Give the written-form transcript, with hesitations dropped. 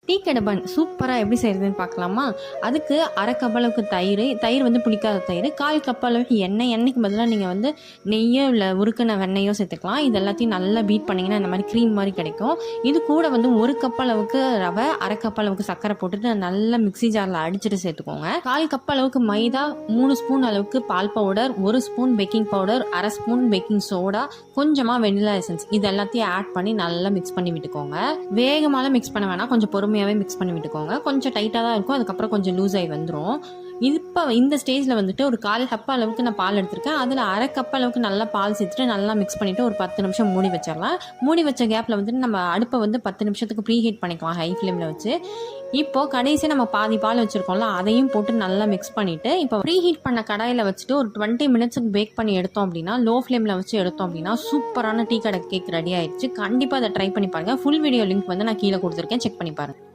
Tea கடை பன் சூப்பராக எப்படி செய்கிறதுன்னு பார்க்கலாமா? அதுக்கு அரை கப் அளவுக்கு தயிர் வந்து பிடிக்காத தயிர், 1/4 கப் அளவுக்கு எண்ணெய்க்கு பதிலாக நீங்கள் வந்து நெய்யோ இல்லை உருக்கின வெண்ணெய்யோ சேர்த்துக்கலாம். இது எல்லாத்தையும் நல்லா பீட் பண்ணிங்கன்னா இந்த மாதிரி க்ரீம் மாதிரி கிடைக்கும். இது கூட வந்து 1 கப் அளவுக்கு ரவை, அரை கப் அளவுக்கு சர்க்கரை போட்டுட்டு நல்லா மிக்ஸி ஜாரில் அடிச்சுட்டு சேர்த்துக்கோங்க. 1/4 கப் அளவுக்கு மைதா, 3 ஸ்பூன் அளவுக்கு பால் பவுடர், 1 ஸ்பூன் பேக்கிங் பவுடர், அரை ஸ்பூன் பேக்கிங் சோடா, கொஞ்சமாக வெனிலா எசன்ஸ், இது எல்லாத்தையும் ஆட் பண்ணி நல்லா மிக்ஸ் பண்ணி விட்டுக்கோங்க. வேகமாக மிக்ஸ் பண்ண வேணாம், கொஞ்சம் பொறுமையாகவே மிக்ஸ் பண்ணி விட்டுக்கோங்க. கொஞ்சம் டைட்டாக தான் இருக்கும், அதுக்கப்புறம் கொஞ்சம் லூஸ் ஆகி வந்துடும். இப்போ இந்த ஸ்டேஜில் வந்துட்டு ஒரு 1/4 கப் அளவுக்கு நான் பால் எடுத்திருக்கேன். அதில் அரை கப் அளவுக்கு நல்லா பால் சேர்த்துட்டு நல்லா மிக்ஸ் பண்ணிவிட்டு ஒரு 10 நிமிஷம் மூடி வச்சிடலாம். மூடி வச்ச கேப்பில் வந்துட்டு நம்ம அடுப்பை வந்து 10 நிமிஷத்துக்கு ப்ரீ ஹீட் பண்ணிக்கலாம் ஹை ஃப்ளேமில் வச்சு. இப்போது கடைசியாக நம்ம பாதி பால் வச்சுருக்கோம்ல, அதையும் போட்டு நல்லா மிக்ஸ் பண்ணிவிட்டு இப்போ ப்ரீ ஹீட் பண்ண கடாயில் வச்சுட்டு ஒரு 20 மினிட்ஸுக்கு பேக் பண்ணி எடுத்தோம் அப்படின்னா, லோ ஃப்ளேமில் வச்சு எடுத்தோம் அப்படின்னா சூப்பரான டீ கடை கேக் ரெடி ஆயிடுச்சு. கண்டிப்பாக அதை ட்ரை பண்ணி பாருங்கள். ஃபுல் வீடியோ லிங்க் வந்து நான் கீழே கொடுத்துருக்கேன், செக் பண்ணி பாருங்கள்.